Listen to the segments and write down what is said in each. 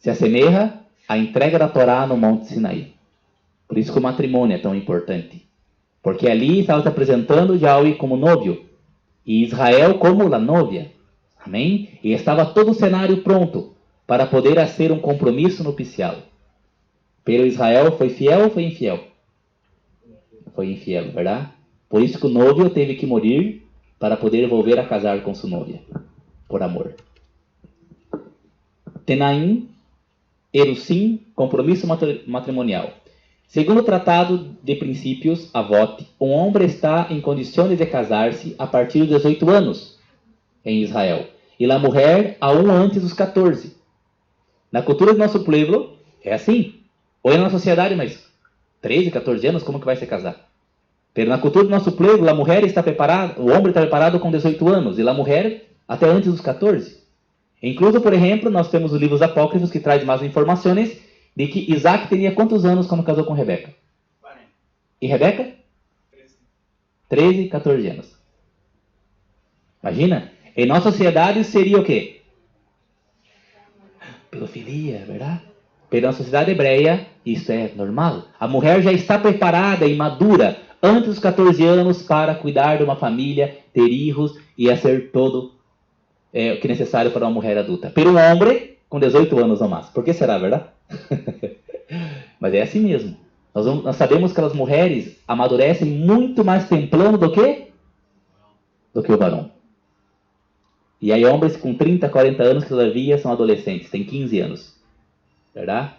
se assemelha à entrega da Torá no Monte Sinaí. Por isso que o matrimônio é tão importante. Porque ali estava se apresentando Yahweh como novio e Israel como la novia. Amém? E estava todo o cenário pronto para poder fazer um compromisso nupcial. Pero Israel foi fiel ou foi infiel? Foi infiel, verdade? Por isso que o novio teve que morrer para poder volver a casar com sua novia. Por amor. Tenaim, Erusim, compromisso matrimonial. Segundo o Tratado de Princípios, Avot, um homem está em condições de casar-se a partir dos 18 anos em Israel. E a mulher a um antes dos 14. Na cultura do nosso povo, é assim. Ou é na sociedade, mas 13, 14 anos, como que vai se casar? Pero na cultura do nosso povo, a mulher está preparada, o homem está preparado com 18 anos, e a mulher até antes dos 14. Incluso, por exemplo, nós temos os livros apócrifos que trazem mais informações de que Isaac teria quantos anos quando casou com Rebeca? 40. E Rebeca? 13, 14 anos. Imagina, em nossa sociedade seria o quê? Pedofilia, verdade? Pero na sociedade hebreia, isso é normal. A mulher já está preparada e madura antes dos 14 anos para cuidar de uma família, ter filhos e fazer todo o que é necessário para uma mulher adulta. Pero um homem com 18 anos ou mais. Por que será, verdade? Mas é assim mesmo. Nós sabemos que as mulheres amadurecem muito mais temprano do que o varão. E aí homens com 30, 40 anos que todavia são adolescentes, têm 15 anos. Verdade?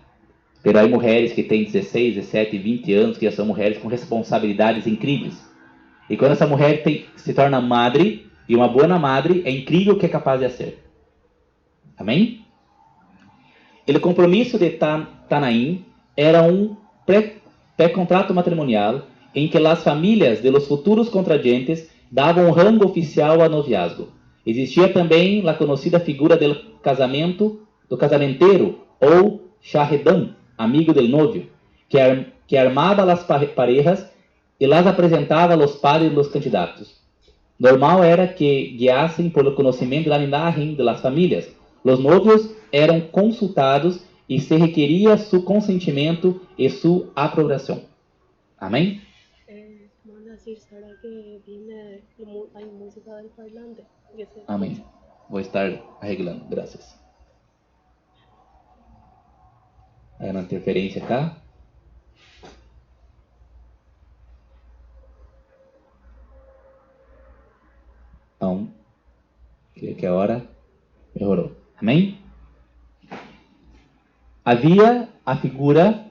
Pero aí mulheres que têm 16, 17, 20 anos, que já são mulheres com responsabilidades incríveis. E quando essa mulher se torna madre, e uma boa madre, é incrível o que é capaz de fazer. Amém? O compromisso de Tanaim era um pré-contrato matrimonial em que as famílias de los futuros contrayentes davam um rango oficial ao noviazgo. Existia também a conhecida figura do casamentero, ou shahedam, amigo del novio, que armava as parejas e las apresentava aos padres dos candidatos. Normal era que guiassem por o conhecimento da linhagem das famílias. Os novios eram consultados e se requeria seu consentimento e sua aprovação. Amém? Amém. Vou estar arreglando, graças. Aí uma interferência cá. Então, que a hora melhorou. Amém? Havia a figura,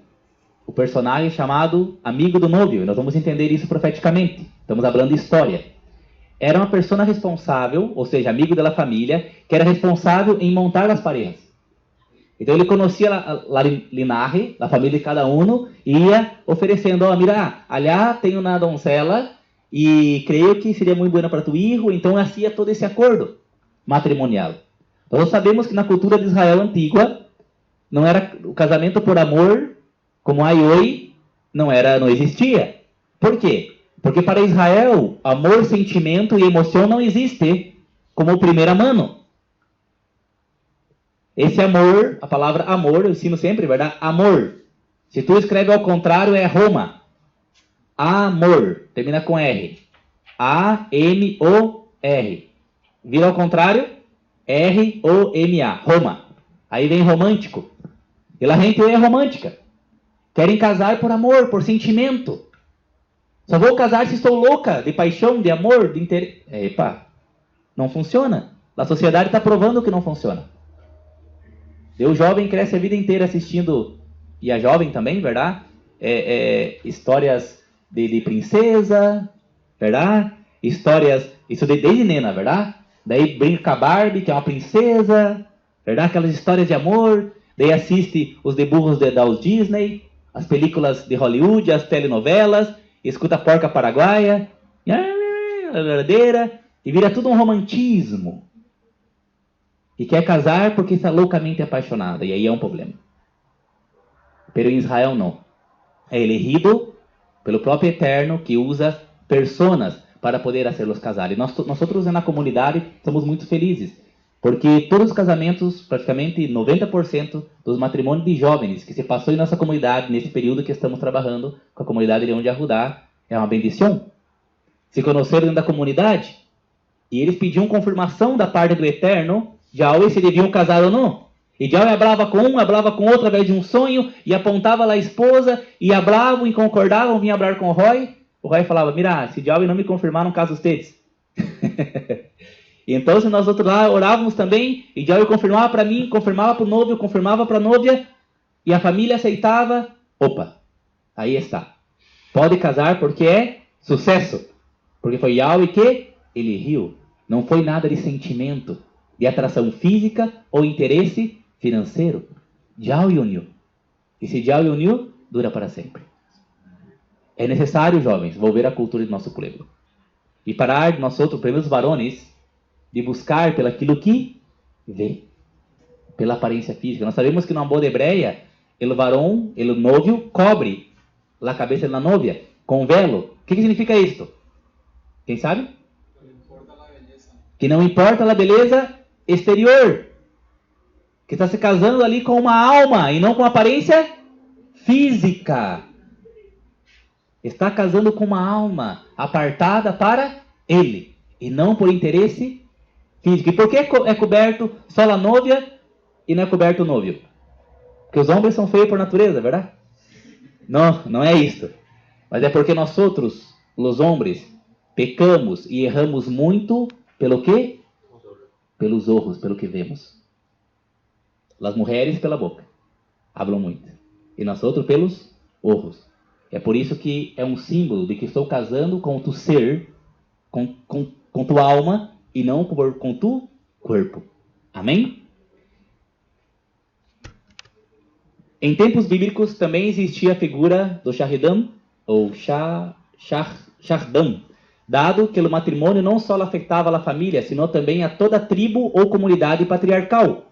o personagem chamado amigo do novio. E nós vamos entender isso profeticamente. Estamos falando de história. Era uma pessoa responsável, ou seja, amigo da família, que era responsável em montar as parejas. Então ele conhecia a linhagem, a família de cada um, e ia oferecendo, mira, allá tenho uma doncela, e creio que seria muito boa para tu filho, então hacía todo esse acordo matrimonial. Nós sabemos que na cultura de Israel antiga, não era o casamento por amor, como há hoje, não existia. Por quê? Porque para Israel, amor, sentimento e emoção não existe como primeira mano. Esse amor, a palavra amor, eu ensino sempre, verdade? Amor. Se tu escreve ao contrário, é Roma. Amor. Termina com R. A-M-O-R. Vira ao contrário, R-O-M-A. Roma. Aí vem romântico. E a gente é romântica. Querem casar por amor, por sentimento. Só vou casar se estou louca de paixão, de amor, de interesse. Epa, não funciona. A sociedade está provando que não funciona. E o jovem cresce a vida inteira assistindo, e a jovem também, verdade? Histórias de princesa, verdade? Histórias, isso desde nena, verdade? Daí brinca com a Barbie, que é uma princesa, verdade? Aquelas histórias de amor. Daí assiste os deburros da Disney, as películas de Hollywood, as telenovelas, escuta a porca paraguaia, verdadeira, e vira tudo um romantismo. E quer casar porque está loucamente apaixonada, e aí é um problema. Pero em Israel não. É elegido pelo próprio Eterno, que usa personas para poder hacerlos casar. E nós outros na comunidade somos muito felizes. Porque todos os casamentos, praticamente 90% dos matrimônios de jovens que se passou em nossa comunidade, nesse período que estamos trabalhando com a comunidade de Leão de Arrudá, é uma bendição. Se conheceram dentro da comunidade, e eles pediam confirmação da parte do Eterno, de Yahweh, se deviam casar ou não. E Yahweh falava com um, falava com outro através de um sonho, e apontava lá a esposa, e hablavam e concordavam, vinha falar com o Roy. O Roy falava, mira, se Yahweh não me confirmar, não caso ustedes. Então, se nós outros lá orávamos também, e Yahweh confirmava para mim, confirmava para o noivo, confirmava para a novia, e a família aceitava, opa, aí está. Pode casar porque é sucesso. Porque foi Yahweh que ele riu. Não foi nada de sentimento, de atração física ou interesse financeiro. Yahweh uniu. E se Yahweh uniu, dura para sempre. É necessário, jovens, volver à cultura do nosso povo. E parar de nós outros, primeiros varões, de buscar pelo aquilo que vê. Pela aparência física. Nós sabemos que na boda hebreia, o varão, o novio, cobre a cabeça da novia com velo. O que significa isto? Quem sabe? Que não importa a beleza exterior. Que está se casando ali com uma alma e não com aparência física. Está casando com uma alma apartada para ele e não por interesse físico. E por que é coberto só a novia e não é coberto o novio? Porque os homens são feios por natureza, verdade? Não, não é isto. Mas é porque nós outros, os homens, pecamos e erramos muito pelo quê? Pelos olhos, pelo que vemos. As mulheres pela boca. Hablam muito. E nós outros pelos olhos. É por isso que é um símbolo de que estou casando com tu ser, com tua alma, e não com tu corpo. Amém? Em tempos bíblicos também existia a figura do Shahidam, ou Shardam, dado que o matrimônio não só afetava a família, sino também a toda tribo ou comunidade patriarcal,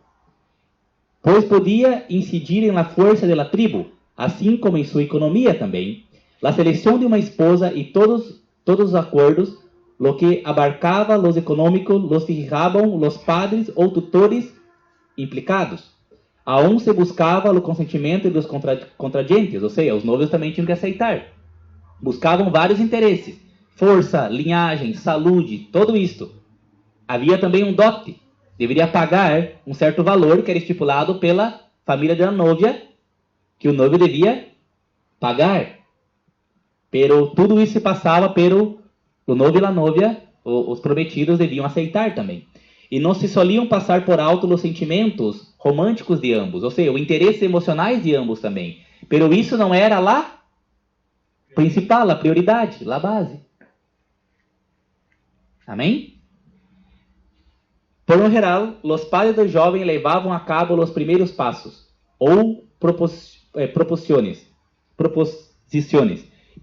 pois podia incidir na força da tribo, assim como em sua economia também. A seleção de uma esposa e todos os acordos, lo que abarcava los econômicos, los fijavam los padres ou tutores implicados. Aún se buscava o consentimento dos contradientes, ou seja, os noivos também tinham que aceitar. Buscavam vários interesses. Força, linhagem, saúde, tudo isto. Havia também um dote. Deveria pagar um certo valor que era estipulado pela família da novia, que o noivo devia pagar. Pero tudo isso se passava pelo o noivo e a novia, os prometidos deviam aceitar também. E não se soliam passar por alto os sentimentos românticos de ambos, ou seja, os interesses emocionais de ambos também. Pero isso não era lá principal, a prioridade, a base. Amém? Por lo geral, os pais do jovem levavam a cabo os primeiros passos, ou proposições.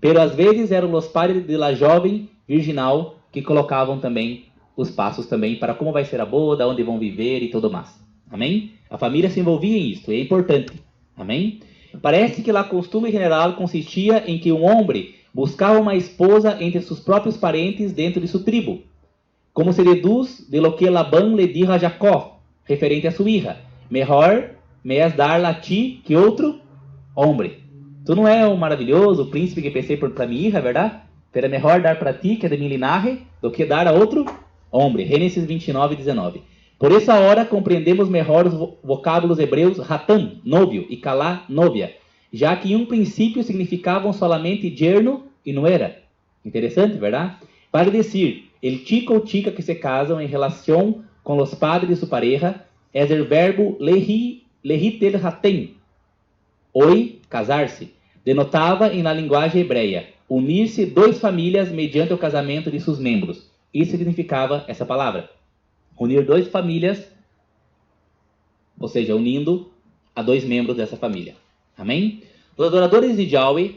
Pero às vezes eram os pais de la jovem virginal que colocavam também os passos também para como vai ser a boda, onde vão viver e tudo mais. Amém? A família se envolvia em isso, é importante. Amém? Parece que a costume general consistia em que um homem buscava uma esposa entre seus próprios parentes dentro de sua tribo, como se deduz de lo que Labão lhe dijo a Jacó, referente a sua hija: melhor me es dar-la a ti que outro homem. Tu não é um maravilhoso príncipe que pensei para minha hija, verdade? Pero é melhor dar para ti, que é de minha linhagem, do que dar a outro homem. Gênesis 29, 19. Por essa hora compreendemos melhor os vocábulos hebreus ratam, novio, e calá, novia, já que em um princípio significavam solamente yerno e nuera. Interessante, verdade? Vale dizer, el chico ou chica que se casam em relação com os padres de sua pareja é o verbo lehitel hatem, oi, casar-se. Denotava em la linguagem hebreia unir-se duas famílias mediante o casamento de seus membros. Isso significava essa palavra. Unir duas famílias, ou seja, unindo a dois membros dessa família. Amém? Os adoradores de Yahweh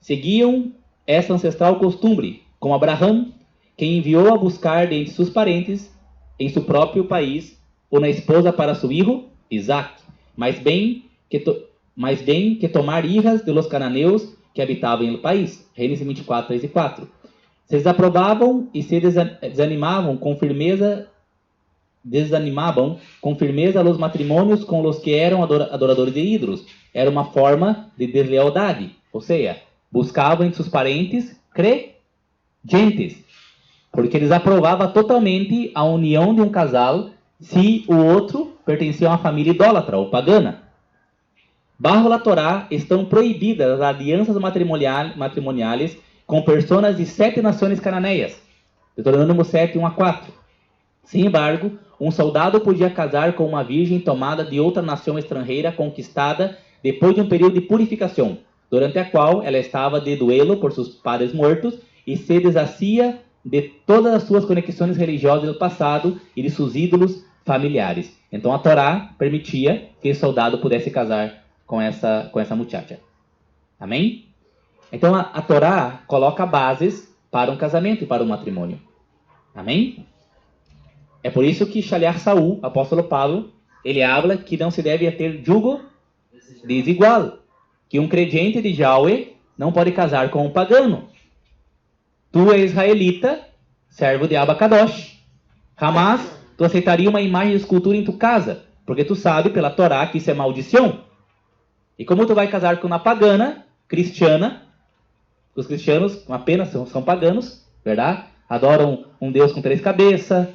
seguiam essa ancestral costume, como Abraão, quem enviou a buscar dentre seus parentes, em seu próprio país, uma esposa para seu filho, Isaac, mais bem que tomar hijas de los cananeus que habitavam no país. Gênesis 24, 3 e 4. Se desaprovavam e se desanimavam com firmeza desanimaban com firmeza los matrimonios com los que eram adoradores de ídolos. Era uma forma de deslealdade, ou seja, buscavam entre seus parentes crentes, porque eles aprovavam totalmente a união de um casal se o outro pertencia a uma família idólatra ou pagana. Bajo la Torá estão proibidas as alianças matrimoniais com pessoas de 7 nações cananeias. Deuteronômio 7, 1 a 4. Sin embargo, um soldado podia casar com uma virgem tomada de outra nação estrangeira conquistada depois de um período de purificação, durante a qual ela estava de duelo por seus padres mortos e se deshacía de todas as suas conexões religiosas do passado e de seus ídolos familiares. Então a Torá permitia que o soldado pudesse casar com essa muchacha. Amém? Então a Torá coloca bases para um casamento e para um matrimônio. Amém? É por isso que Shaliach Saul, apóstolo Paulo, ele habla que não se deve ter jugo desigual, que um crente de Yahweh não pode casar com um pagano. Tu és israelita, servo de Abacadosh. Jamás tu aceitaria uma imagem de escultura em tua casa, porque tu sabe pela Torá que isso é maldição. E como tu vai casar com uma pagana, cristiana, os cristianos apenas são paganos, verdade? Adoram um Deus com 3 cabeças,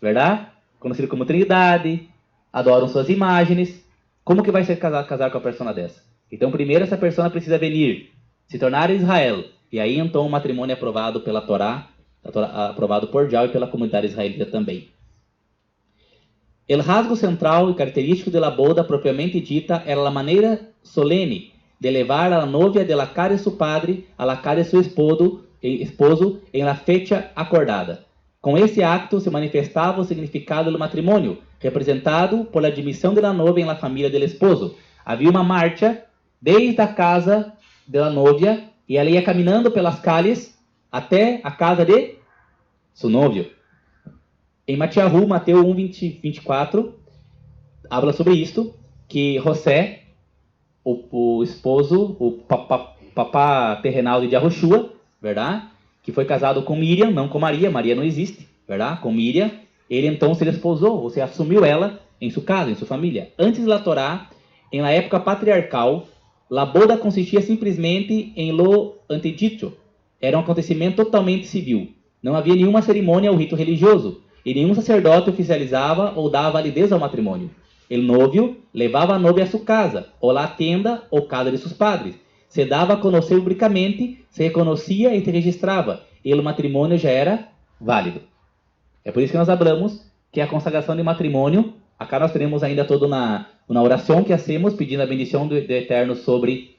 verdade? Conhecido como Trindade, adoram suas imagens. Como que vai ser casar com uma pessoa dessa? Então, primeiro essa pessoa precisa venir, se tornar Israel. E aí, então, o matrimônio é aprovado pela Torá, aprovado por Yahweh e pela comunidade israelita também. O rasgo central e característico da boda propriamente dita era a maneira solene de levar a novia de la cara de su padre a la cara de su esposo em la fecha acordada. Com esse acto se manifestava o significado do matrimônio, representado por la admissão de la novia em la família del esposo. Havia uma marcha desde a casa da novia e ela ia caminhando pelas calles até a casa de seu novio. Em Mateus 1, 24, habla sobre isto, que José, o esposo, o papá terrenal de Yahushua, verdade? Que foi casado com Miriam, não com Maria não existe, verdade? Com Miriam, ele então se desposou, ou seja, assumiu ela em sua casa, em sua família. Antes da Torá, em la época patriarcal, la boda consistia simplesmente em lo antedicho. Era um acontecimento totalmente civil. Não havia nenhuma cerimônia ou rito religioso, e nenhum sacerdote oficializava ou dava validez ao matrimônio. O novio levava a novia a sua casa, ou à tenda ou casa de seus padres. Se dava a conhecer publicamente, se reconhecia e se registrava, e o matrimônio já era válido. É por isso que nós falamos que a consagração de matrimônio, acá nós teremos ainda toda uma oração que hacemos pedindo a bendição do Eterno sobre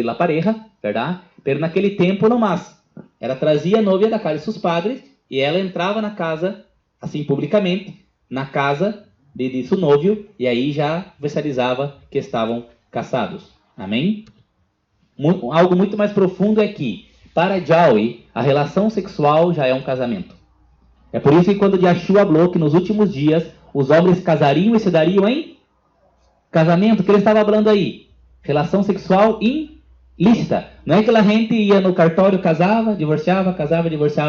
la pareja, verdade? Pero naquele tempo não mais. Ela trazia a novia da casa de seus padres e ela entrava na casa, assim publicamente, na casa de seu novio, e aí já oficializava que estavam casados. Amém? Algo muito mais profundo é que, para Yahweh, a relação sexual já é um casamento. É por isso que quando Yeshua falou que nos últimos dias os homens casariam e se dariam em casamento, o que ele estava falando aí? Relação sexual ilícita. Não é que a gente ia no cartório, casava, divorciava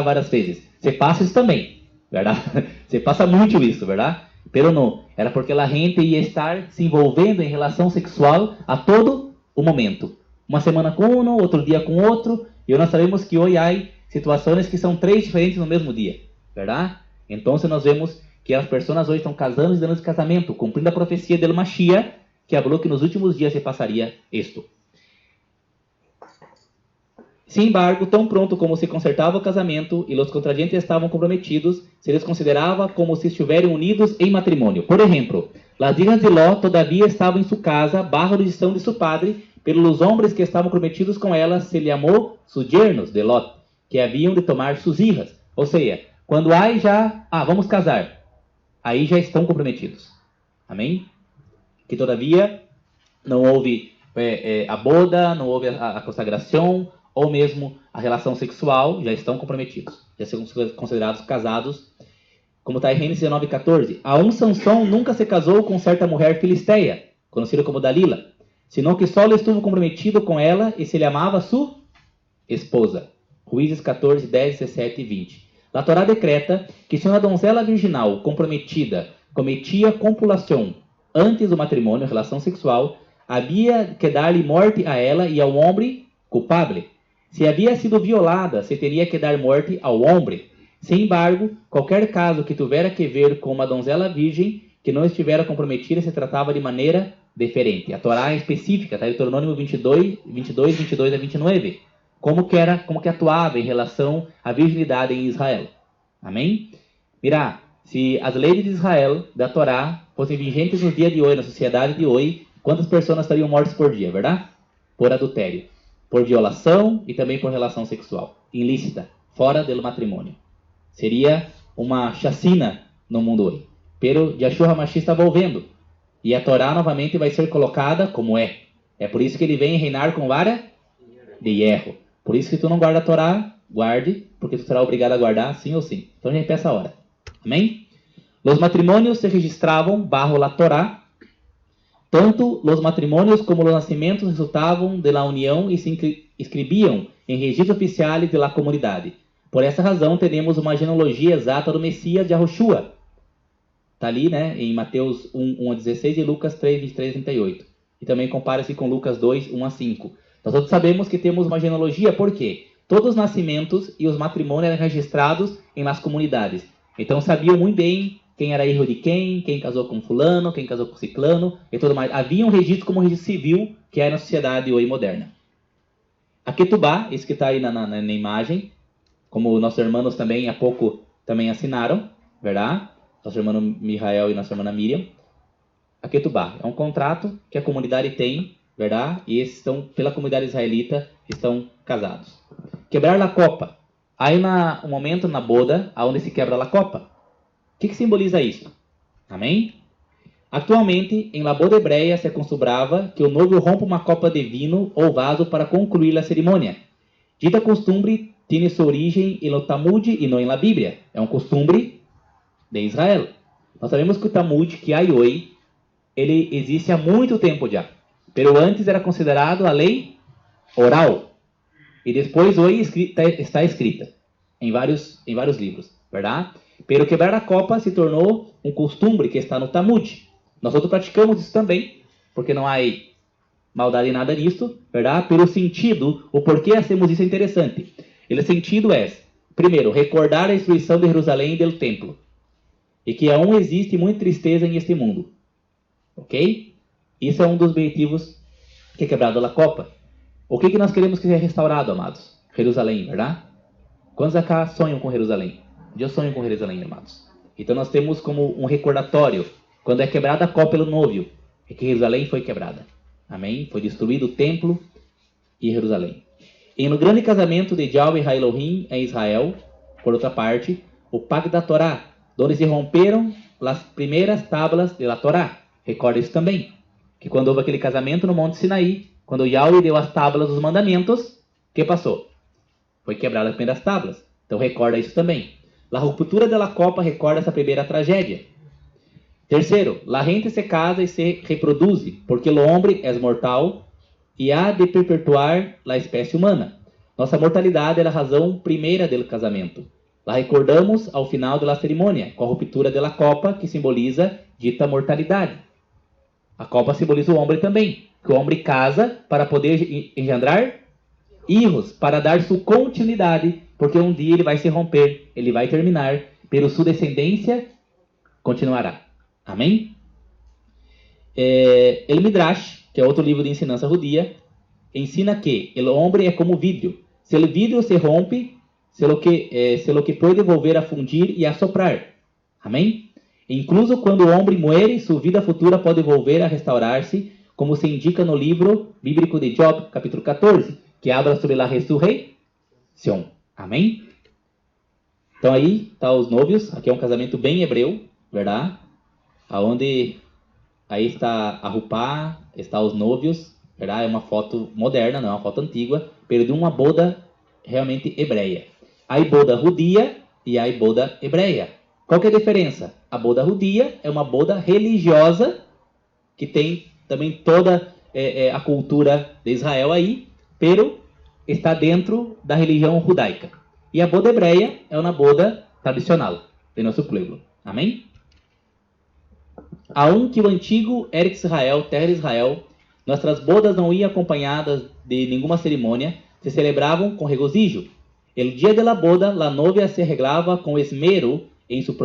várias vezes. Você passa isso também, verdade? Você passa muito isso, verdade? Pero não. Era porque a gente ia estar se envolvendo em relação sexual a todo o momento. Uma semana com um, outro dia com outro. E nós sabemos que hoje há situações que são 3 diferentes no mesmo dia, verdade? Então nós vemos que as pessoas hoje estão casando e dando de casamento, cumprindo a profecia del Mashiach, que falou que nos últimos dias se passaria isto. Sin embargo, tão pronto como se consertava o casamento e os contradientes estavam comprometidos, se les considerava como se estivessem unidos em matrimônio. Por exemplo, las hijas de Ló todavia estavam em sua casa, bajo a jurisdição de seu padre, pelos homens que estavam comprometidos com ela, se lhe amou sus yernos de Lot, que haviam de tomar suas hijas. Ou seja, quando há já, vamos casar, aí já estão comprometidos. Amém? Que todavia não houve a boda, não houve a consagração, ou mesmo a relação sexual, já estão comprometidos. Já são considerados casados. Como está em Gênesis 19:14. A Sansão nunca se casou com certa mulher filisteia, conhecida como Dalila, senão que só ele estuvo comprometido com ela e se lhe amava sua esposa. Juízes 14, 10, 17 e 20. A Torá decreta que se uma donzela virginal comprometida cometia copulação antes do matrimônio, relação sexual, havia que dar-lhe morte a ela e ao homem culpável. Se havia sido violada, se teria que dar morte ao homem. Sem embargo, qualquer caso que tivera que ver com uma donzela virgem que não estivera comprometida se tratava de maneira diferente. A Torá é específica, está em Deuteronômio 22 a 29. Como que atuava em relação à virginidade em Israel. Amém? Mirá, se as leis de Israel, da Torá, fossem vigentes nos dias de hoje, na sociedade de hoje, quantas pessoas estariam mortas por dia, verdade? Por adultério, por violação e também por relação sexual ilícita, fora do matrimônio. Seria uma chacina no mundo hoje. Pero Yahshua HaMashiach está volvendo. E a Torá novamente vai ser colocada como é. É por isso que ele vem reinar com vara de erro. Por isso que tu não guarda a Torá, guarde, porque tu será obrigado a guardar sim ou sim. Então a gente peça a hora. Amém? Os matrimônios se registravam bajo la Torá. Tanto os matrimônios como os nascimentos resultavam de la união e se inscreviam em registros oficiais de la comunidade. Por essa razão, temos uma genealogia exata do Messias de Yahushua. Está ali, né, em Mateus 1 a 16 e Lucas 3, 23 a 38. E também compara-se com Lucas 2, 1 a 5. Nós todos sabemos que temos uma genealogia, por quê? Todos os nascimentos e os matrimônios eram registrados em las comunidades. Então sabiam muito bem quem era hijo de quem casou com fulano, quem casou com ciclano e tudo mais. Havia um registro como um registro civil que é na sociedade hoje moderna. A Ketubá, esse que está aí na imagem, como nossos irmãos também há pouco também assinaram, verdade? Nosso irmão Mihael e nossa irmã Miriam. A Ketubá é um contrato que a comunidade tem, verdade? E esses estão, pela comunidade israelita, estão casados. Quebrar a copa. Aí um momento na boda, onde se quebra a copa. O que simboliza isso? Amém? Atualmente, em la boda hebreia se acostumava que o noivo rompa uma copa de vinho ou vaso para concluir a cerimônia. Dita costume tem sua origem no Talmud e não na Bíblia. É um costume de Israel. Nós sabemos que o Talmud, que há hoje, ele existe há muito tempo já. Pero antes era considerado a lei oral. E depois hoje está escrita em vários livros, verdade? Pero quebrar a copa se tornou um costume que está no Talmud. Nós outros praticamos isso também, porque não há maldade em nada nisso, verdade? Pelo sentido, o porquê hacemos isso é interessante. O sentido é, primeiro, recordar a destruição de Jerusalém e do templo. E que aún existe muita tristeza neste mundo. Ok? Isso é um dos objetivos que é quebrado a copa. O que nós queremos que seja restaurado, amados? Jerusalém, verdade? Quantos acá sonham com Jerusalém? Eu sonho com Jerusalém, amados. Então nós temos como um recordatório, quando é quebrada a copa pelo noivo, é que Jerusalém foi quebrada. Amém? Foi destruído o templo e Jerusalém. E no grande casamento de Yahweh e Elohim em Israel, por outra parte, o pacto da Torá, onde se romperam as primeiras tábuas da Torá. Recorda isso também, que quando houve aquele casamento no Monte Sinaí, quando Yahweh deu as tábuas dos mandamentos, o que passou? Foi quebrada as primeiras tábuas. Então recorda isso também. A ruptura da copa recorda essa primeira tragédia. Terceiro, la gente se casa e se reproduz, porque o homem é mortal e há de perpetuar a espécie humana. Nossa mortalidade é a razão primeira do casamento. La recordamos ao final da cerimônia, com a ruptura da copa, que simboliza dita mortalidade. A copa simboliza o homem também, que o homem casa para poder engendrar filhos, para dar sua continuidade, porque um dia ele vai se romper, ele vai terminar, pero sua descendência continuará. Amém? El Midrash, que é outro livro de ensinança judia, ensina que o homem é como vidro. Se o vidro se rompe, se lo que pode volver a fundir e a soprar. Amém? Incluso quando o homem muere, sua vida futura pode volver a restaurar-se, como se indica no livro bíblico de Job, capítulo 14, que habla sobre a ressurreição. Amém? Então aí tá os noivos. Aqui é um casamento bem hebreu, verdade? Aonde aí está a rupá, está os noivos, verdade? É uma foto moderna, não é uma foto antiga, pero de uma boda realmente hebreia. Há boda judia e há boda hebreia. Qual que é a diferença? A boda judia é uma boda religiosa que tem também toda a cultura de Israel aí, pero está dentro da religião judaica. E a boda hebreia é uma boda tradicional de nosso povo. Amém? Aunque o antigo era Israel, terra de Israel, nossas bodas não iam acompanhadas de nenhuma cerimônia, se celebravam com regozijo. El dia de la boda, la novia se arreglava com esmero em su próprio